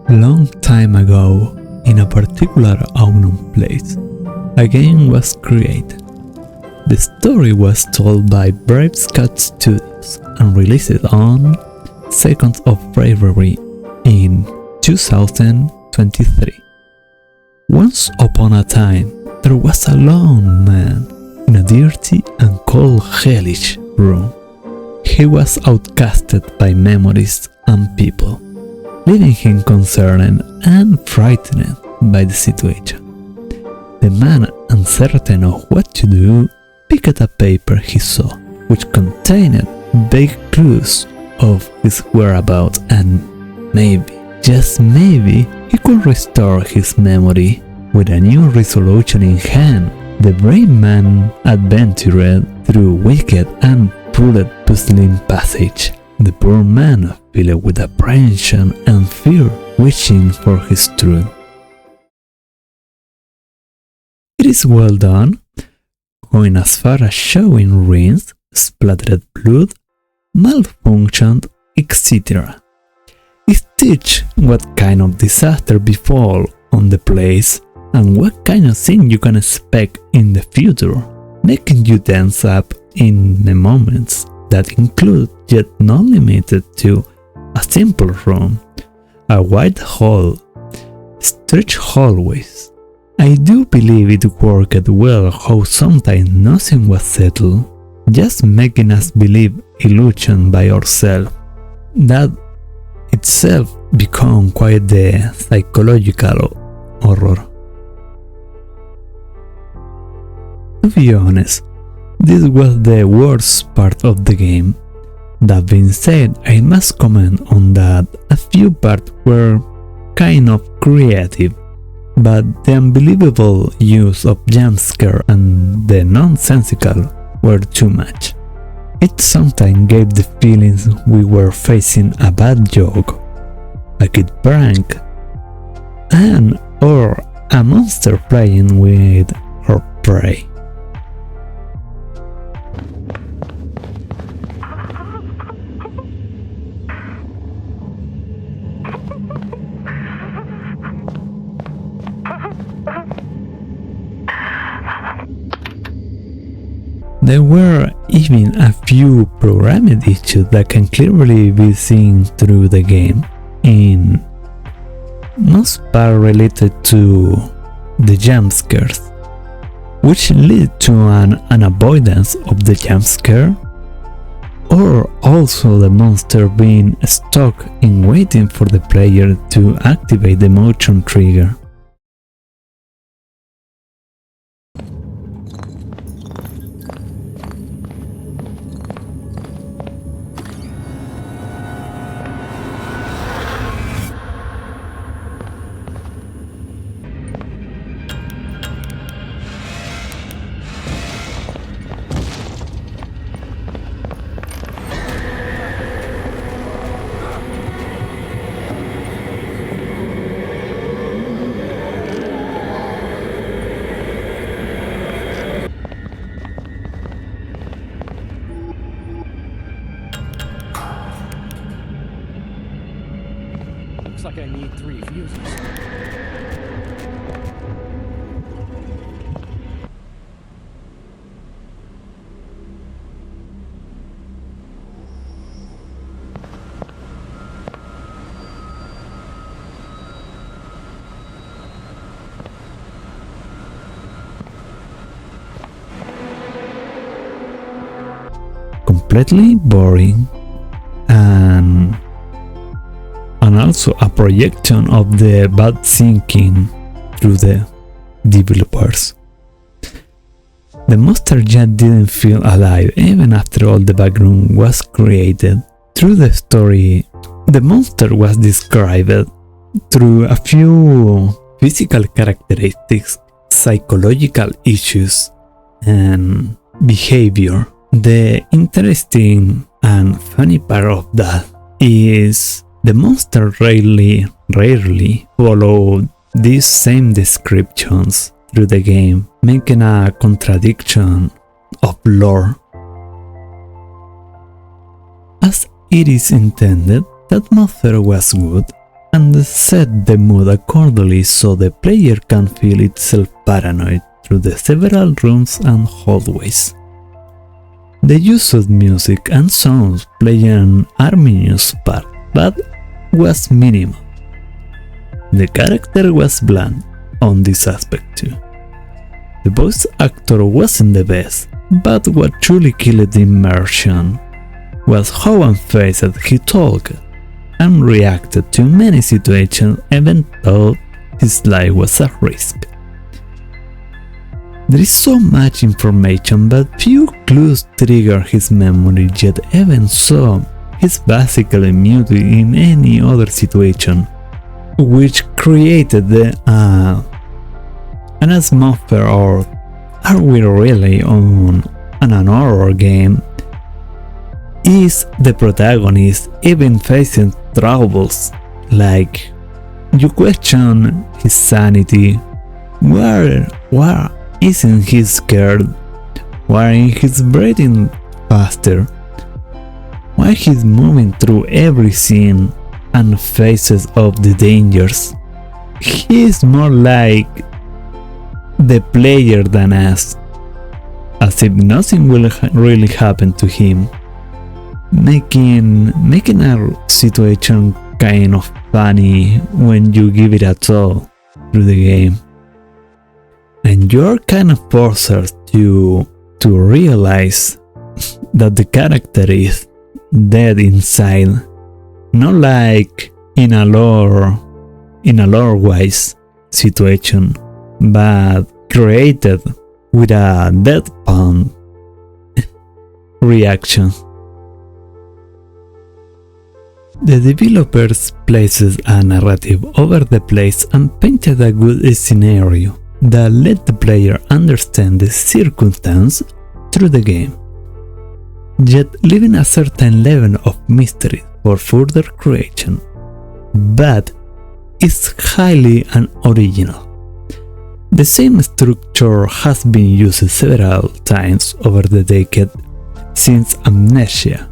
Long time ago, in a particular unknown place, a game was created. The story was told by Brave Scout Studios and released on 2nd of February in 2023. Once upon a time, there was a lone man in a dirty and cold hellish room. He was outcasted by memories and people, leaving him concerned and frightened by the situation. The man, uncertain of what to do, picked a paper he saw, which contained vague clues of his whereabouts, and maybe, just maybe, he could restore his memory. With a new resolution in hand, the brave man adventured through wicked and pulled puzzling passage. The poor man filled with apprehension and fear, wishing for his truth. It is well done, going as far as showing rings, splattered blood, malfunctioned, etc. It teaches what kind of disaster befall on the place and what kind of thing you can expect in the future, making you tense up in the moments that include, yet not limited to, a simple room, a wide hall, stretched hallways. I do believe it worked well how sometimes nothing was settled, just making us believe illusion by ourselves. That itself become quite the psychological horror. To be honest, this was the worst part of the game. That being said, I must comment on that a few parts were kind of creative, but the unbelievable use of jumpscare and the nonsensical were too much. It sometimes gave the feelings we were facing a bad joke, a kid prank, and or a monster playing with our prey. There were even a few programming issues that can clearly be seen through the game, in most part related to the jump scares, which lead to an avoidance of the jump scare, or also the monster being stuck in waiting for the player to activate the motion trigger. Looks like I need 3 fuses. Completely boring, and also a projection of the bad thinking through the developers. The monster just didn't feel alive even after all the background was created. Through the story, the monster was described through a few physical characteristics, psychological issues, and behavior. The interesting and funny part of that is the monster rarely followed these same descriptions through the game, making a contradiction of lore. As it is intended, The atmosphere was good, and set the mood accordingly so the player can feel itself paranoid through the several rooms and hallways. The use of music and sounds played an harmonious part, but was minimal. The character was bland on this aspect too. The voice actor wasn't the best, but what truly killed the immersion was how unfazed he talked and reacted to many situations even though his life was at risk. There is so much information but few clues trigger his memory, yet even so, he's basically mute in any other situation, which created an atmosphere or are we really on an horror game? Is the protagonist even facing troubles? Like, you question his sanity. Why isn't he scared? Why is he breathing faster? Why he's moving through every scene and faces of the dangers? He is more like the player than us, as if nothing will really happen to him, making a situation kind of funny when you give it a thought through the game. And you're kind of forced to realize that the character is dead inside, not like in a lore-wise situation, but created with a deadpan reaction. The developers placed a narrative over the place and painted a good scenario that let the player understand the circumstance through the game, yet leaving a certain level of mystery for further creation, but it's highly unoriginal. The same structure has been used several times over the decade since Amnesia.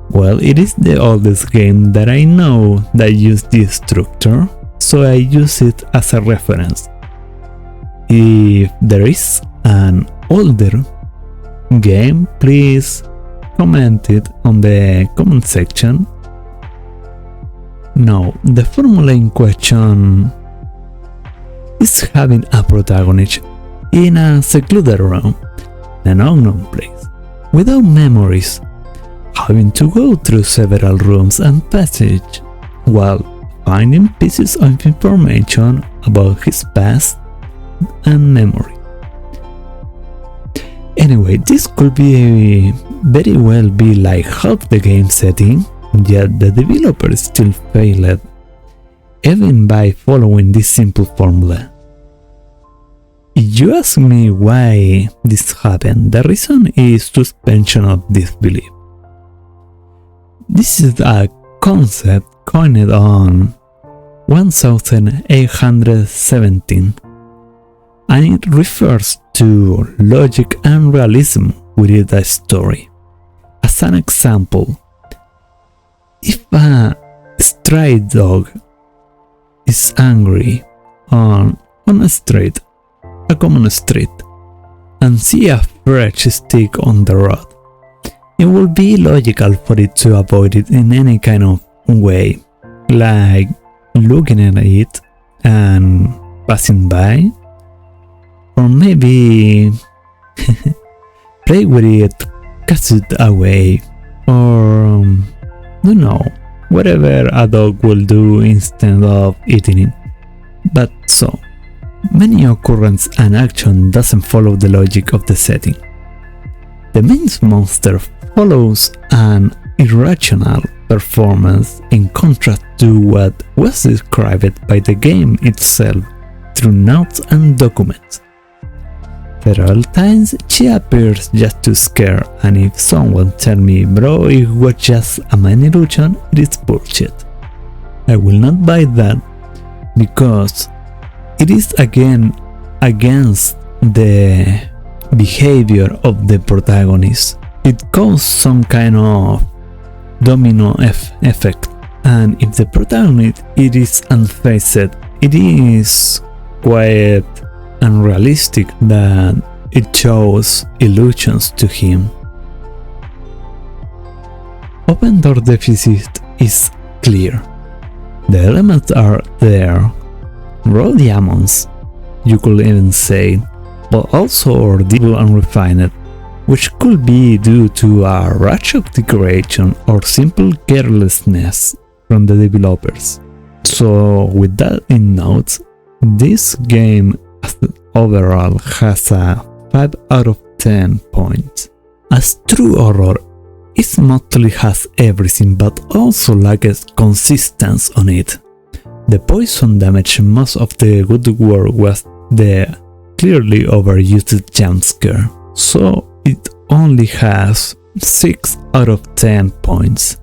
Well, it is the oldest game that I know that used this structure, so I use it as a reference. If there is an older game, please comment it on the comment section. Now, the formula in question is having a protagonist in a secluded room, an unknown place, without memories, having to go through several rooms and passages while finding pieces of information about his past and memory. Anyway, this could be very well be like half the game setting, yet the developers still failed even by following this simple formula. If you ask me why this happened, the reason is suspension of disbelief. This is a concept coined on 1817, and it refers to logic and realism within a story. As an example, if a stray dog is angry on a street, a common street, and see a fresh stick on the road, it would be logical for it to avoid it in any kind of way, like looking at it and passing by, or maybe play with it, cast it away, or don't know, whatever a dog will do instead of eating it. But so, many occurrence and action doesn't follow the logic of the setting. The main monster follows an irrational performance in contrast to what was described by the game itself through notes and documents. Several times she appears just to scare, and if someone tell me bro it was just a mind illusion, it is bullshit. I will not buy that, because it is again against the behavior of the protagonist. It causes some kind of domino effect, and if the protagonist it is unfazed, it is quite unrealistic that it shows illusions to him. Open door deficit is clear. The elements are there, raw diamonds, you could even say, but also ordeal and refined, which could be due to a rush of decoration or simple carelessness from the developers. So with that in note, this game overall has a 5 out of 10 points. As true horror, it mostly has everything but also lacks consistency on it. The poison damage most of the good work was the clearly overused jumpscare, so it only has 6 out of 10 points.